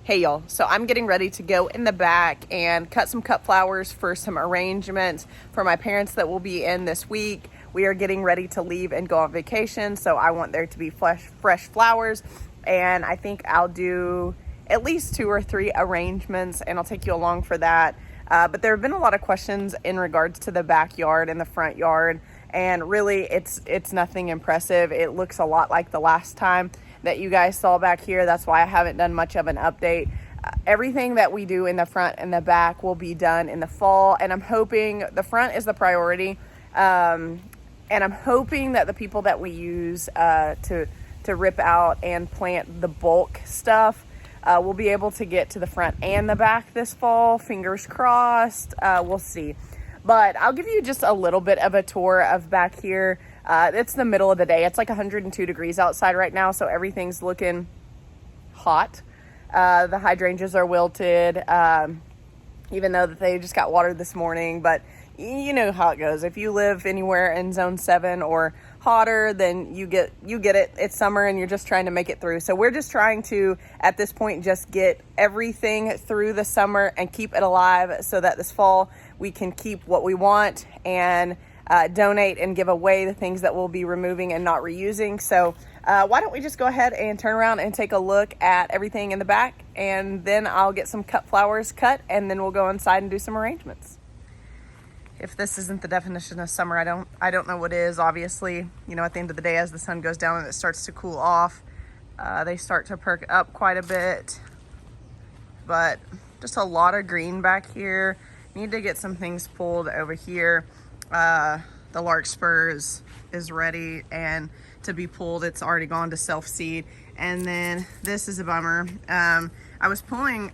Hey y'all, so I'm getting ready to go in the back and cut some cut flowers for some arrangements for my parents that will be in this week. We are getting ready to leave and go on vacation, so I want there to be fresh flowers, and I think I'll do at least 2 or 3 arrangements, and I'll take you along for that. But there have been a lot of questions in regards to the backyard and the front yard, and really it's nothing impressive. It looks a lot like the last time that you guys saw back here. That's why I haven't done much of an update. Everything that we do in the front and the back will be done in the fall, and I'm hoping the front is the priority. And I'm hoping that the people that we use to rip out and plant the bulk stuff will be able to get to the front and the back this fall. Fingers crossed. We'll see. But I'll give you just a little bit of a tour of back here. It's the middle of the day. It's like 102 degrees outside right now, so everything's looking hot. The hydrangeas are wilted, even though that they just got watered this morning. But you know how it goes. If you live anywhere in zone 7 or hotter, then you get it. It's summer and you're just trying to make it through. So we're just trying to, at this point, just get everything through the summer and keep it alive so that this fall we can keep what we want and donate and give away the things that we'll be removing and not reusing. So why don't we just go ahead and turn around and take a look at everything in the back, and then I'll get some cut flowers cut, and then we'll go inside and do some arrangements. If this isn't the definition of summer, I don't know what is. Obviously, you know, at the end of the day, as the sun goes down and it starts to cool off, they start to perk up quite a bit. But just a lot of green back here. Need to get some things pulled over here. The larkspur is ready and to be pulled. It's already gone to self-seed. And then this is a bummer. I was pulling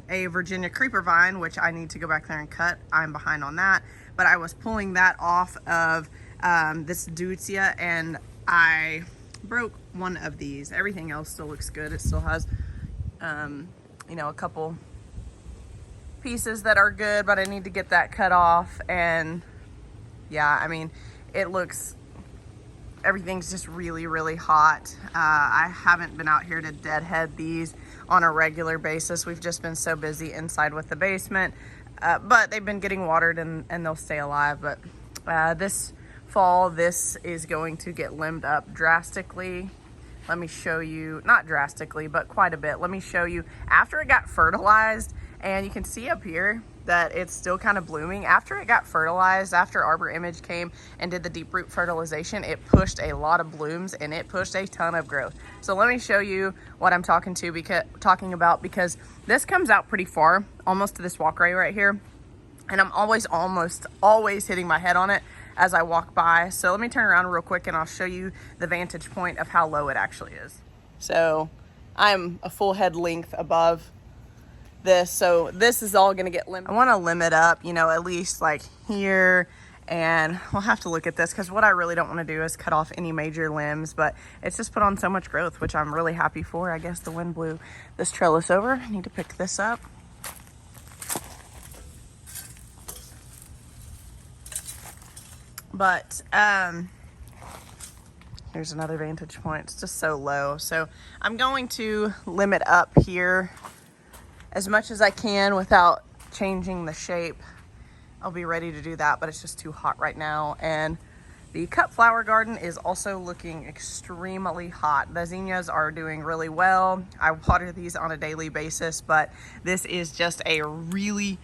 a Virginia creeper vine, which I need to go back there and cut. I'm behind on that, but I was pulling that off of this deutzia, and I broke one of these. Everything else still looks good. It still has you know, a couple pieces that are good, but I need to get that cut off. And yeah, I mean, everything's just really hot. I haven't been out here to deadhead these on a regular basis. We've just been so busy inside with the basement, but they've been getting watered and they'll stay alive. But this fall, this is going to get limbed up drastically. Let me show you, not drastically, but quite a bit. Let me show you after it got fertilized. And you can see up here that it's still kind of blooming. After it got fertilized, after Arbor Image came and did the deep root fertilization, it pushed a lot of blooms and it pushed a ton of growth. So let me show you what I'm talking about, because this comes out pretty far, almost to this walkway right here. And I'm almost always hitting my head on it as I walk by. So let me turn around real quick and I'll show you the vantage point of how low it actually is. So I'm a full head length above this, so this is all going to get limbed. I want to limb it up, you know, at least like here, and we'll have to look at this because what I really don't want to do is cut off any major limbs, but it's just put on so much growth, which I'm really happy for. I guess the wind blew this trellis over. I need to pick this up. But here's another vantage point. It's just so low, so I'm going to limb it up here as much as I can without changing the shape. I'll be ready to do that, but it's just too hot right now. And the cut flower garden is also looking extremely hot. The zinnias are doing really well. I water these on a daily basis, but this is just a really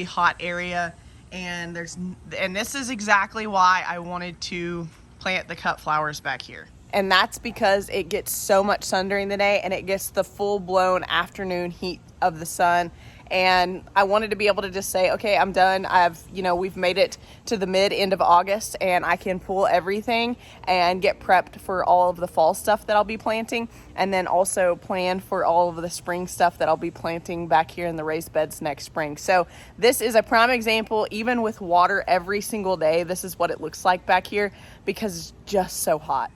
hot area. And this is exactly why I wanted to plant the cut flowers back here. And that's because it gets so much sun during the day and it gets the full-blown afternoon heat of the sun. And I wanted to be able to just say, okay, I'm done. We've made it to the end of August and I can pull everything and get prepped for all of the fall stuff that I'll be planting, and then also plan for all of the spring stuff that I'll be planting back here in the raised beds next spring. So this is a prime example. Even with water every single day, this is what it looks like back here because it's just so hot.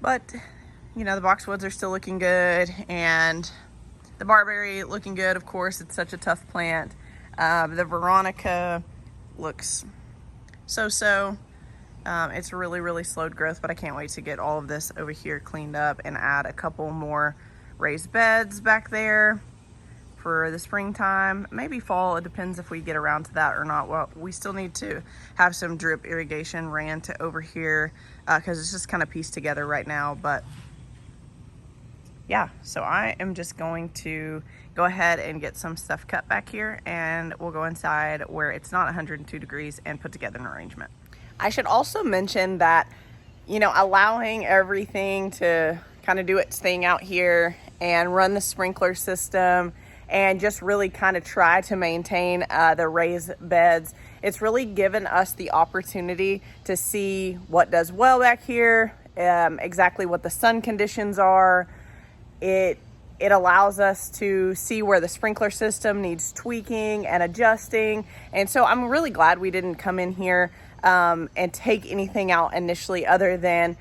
But, you know, the boxwoods are still looking good, and the barberry looking good. Of course, it's such a tough plant. The Veronica looks so-so. It's really slowed growth, but I can't wait to get all of this over here cleaned up and add a couple more raised beds back there for the springtime, maybe fall. It depends if we get around to that or not. Well, we still need to have some drip irrigation ran to over here because it's just kind of pieced together right now. But yeah, so I am just going to go ahead and get some stuff cut back here, and we'll go inside where it's not 102 degrees and put together an arrangement. I should also mention that, you know, allowing everything to kind of do its thing out here and run the sprinkler system and just really kind of try to maintain the raised beds, it's really given us the opportunity to see what does well back here, exactly what the sun conditions are. It allows us to see where the sprinkler system needs tweaking and adjusting. And so I'm really glad we didn't come in here and take anything out initially other than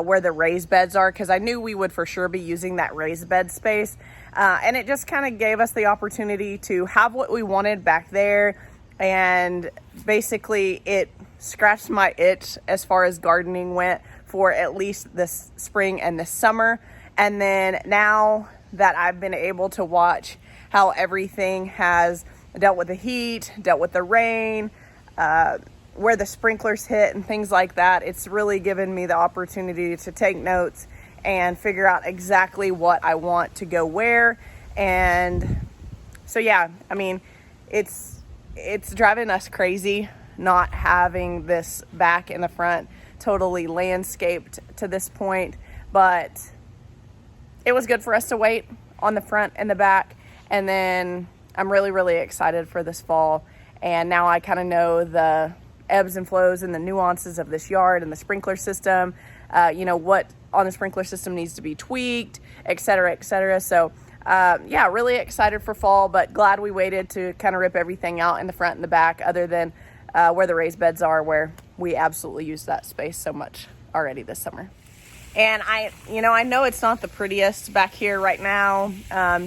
where the raised beds are, because I knew we would for sure be using that raised bed space. And it just kind of gave us the opportunity to have what we wanted back there. And basically it scratched my itch as far as gardening went for at least this spring and this summer. And then now that I've been able to watch how everything has dealt with the heat, dealt with the rain, where the sprinklers hit and things like that, it's really given me the opportunity to take notes and figure out exactly what I want to go where. And so yeah, I mean, it's driving us crazy not having this back in the front totally landscaped to this point, but it was good for us to wait on the front and the back. And then I'm really excited for this fall. And now I kind of know the ebbs and flows and the nuances of this yard and the sprinkler system, you know, what on the sprinkler system needs to be tweaked, et cetera, et cetera. So yeah, really excited for fall, but glad we waited to kind of rip everything out in the front and the back, other than where the raised beds are, where we absolutely use that space so much already this summer. And I know it's not the prettiest back here right now,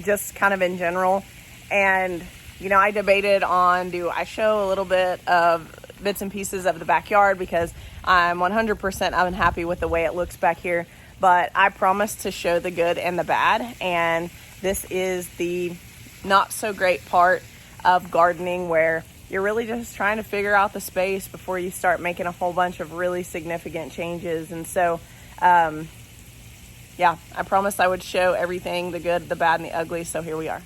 just kind of in general. And, you know, I debated on, do I show a little bit of bits and pieces of the backyard, because I'm 100% unhappy with the way it looks back here. But I promise to show the good and the bad. And this is the not so great part of gardening, where you're really just trying to figure out the space before you start making a whole bunch of really significant changes. And so, yeah, I promised I would show everything, the good, the bad, and the ugly. So here we are.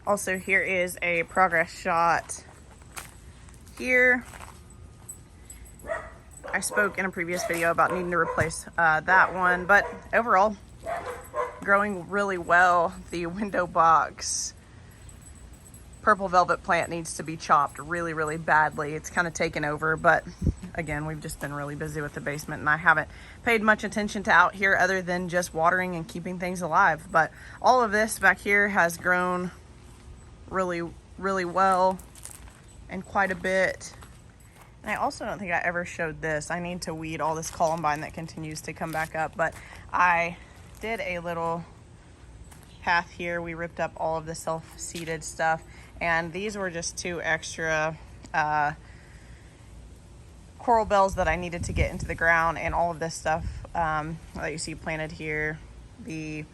Also, here is a progress shot here. I spoke in a previous video about needing to replace that one, but overall, growing really well. The window box purple velvet plant needs to be chopped really badly. It's kind of taken over, but again, we've just been really busy with the basement, and I haven't paid much attention to out here other than just watering and keeping things alive. But all of this back here has grown really well, and quite a bit. And I also don't think I ever showed this. I need to weed all this columbine that continues to come back up, but I did a little path here. We ripped up all of the self-seeded stuff, and these were just 2 extra coral bells that I needed to get into the ground. And all of this stuff that you see planted here, the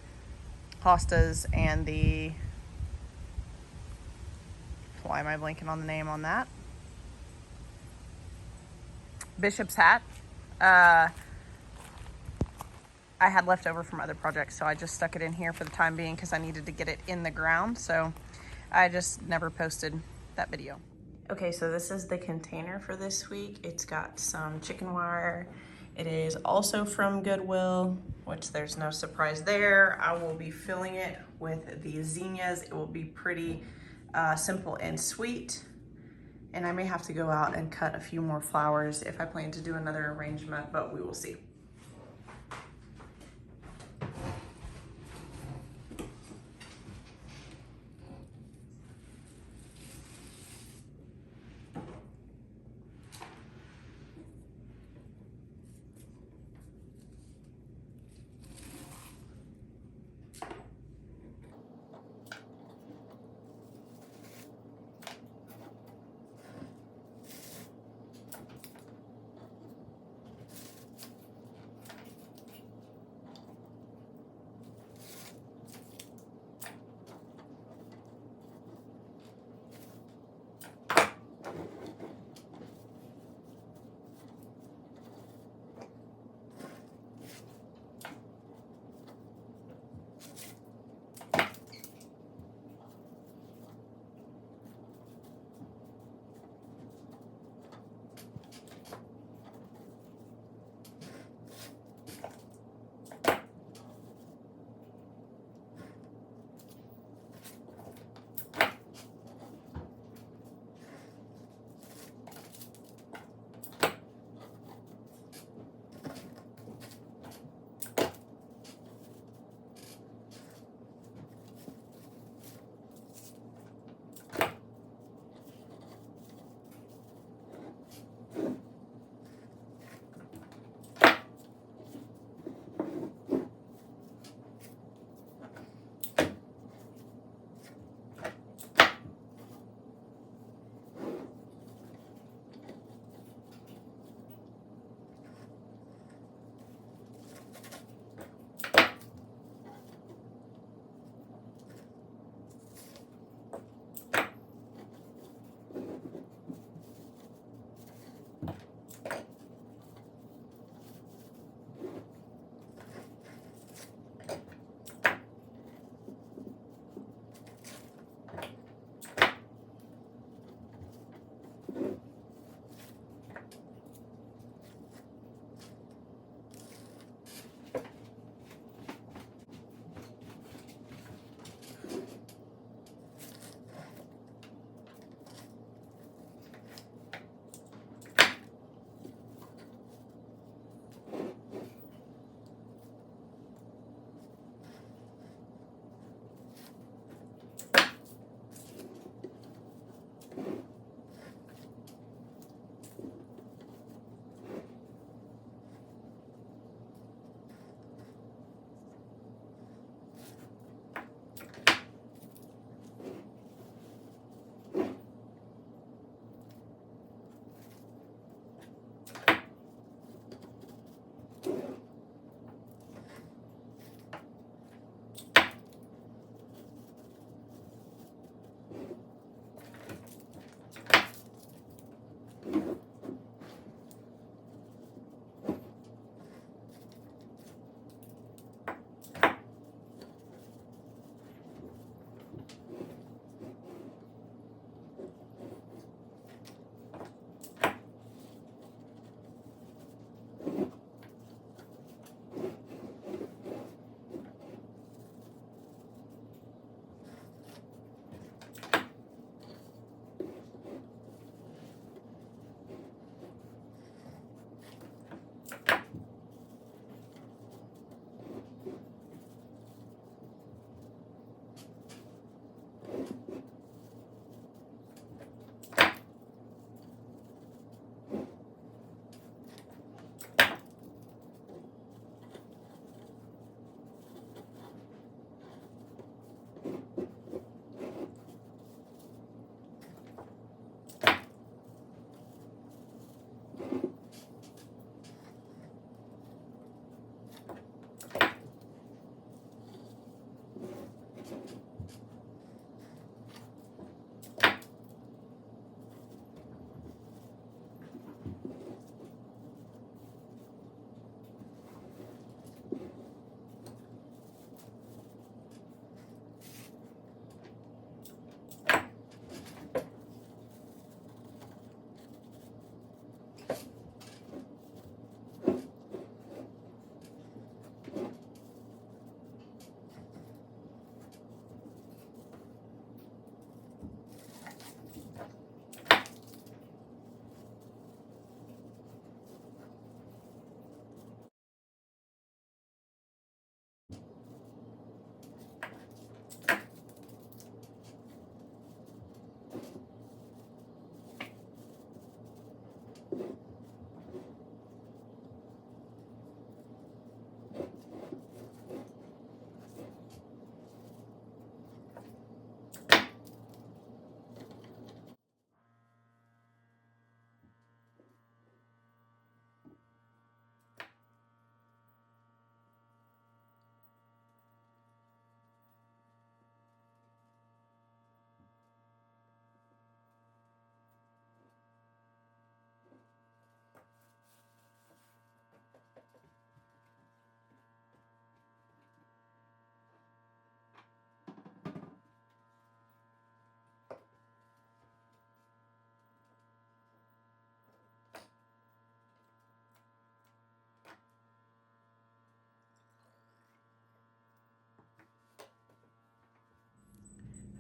hostas and the, why am I blanking on the name on that? Bishop's hat. I had left over from other projects, so I just stuck it in here for the time being because I needed to get it in the ground. So I just never posted that video. Okay, so this is the container for this week. It's got some chicken wire. It is also from Goodwill, which there's no surprise there. I will be filling it with the zinnias. It will be pretty simple and sweet. And I may have to go out and cut a few more flowers if I plan to do another arrangement, but we will see.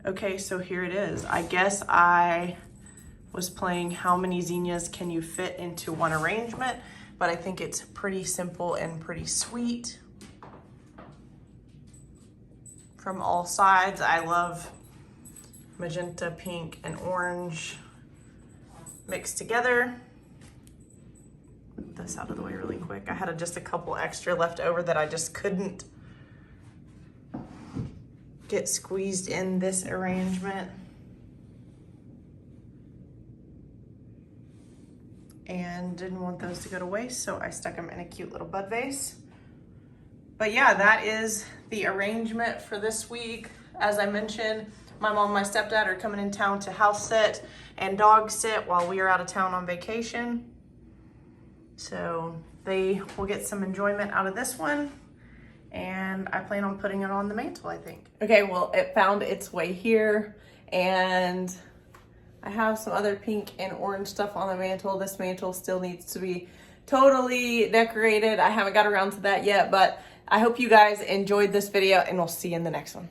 Okay, so here it is. I guess I was playing how many zinnias can you fit into one arrangement, but I think it's pretty simple and pretty sweet. From all sides, I love magenta, pink, and orange mixed together. Put this out of the way really quick. I had just a couple extra left over that I just couldn't get squeezed in this arrangement. And didn't want those to go to waste, so I stuck them in a cute little bud vase. But yeah, that is the arrangement for this week. As I mentioned, my mom and my stepdad are coming in town to house sit and dog sit while we are out of town on vacation. So they will get some enjoyment out of this one. And I plan on putting it on the mantle, I think. Okay, well, it found its way here, and I have some other pink and orange stuff on the mantle. This mantle still needs to be totally decorated. I haven't got around to that yet, but I hope you guys enjoyed this video, and we'll see you in the next one.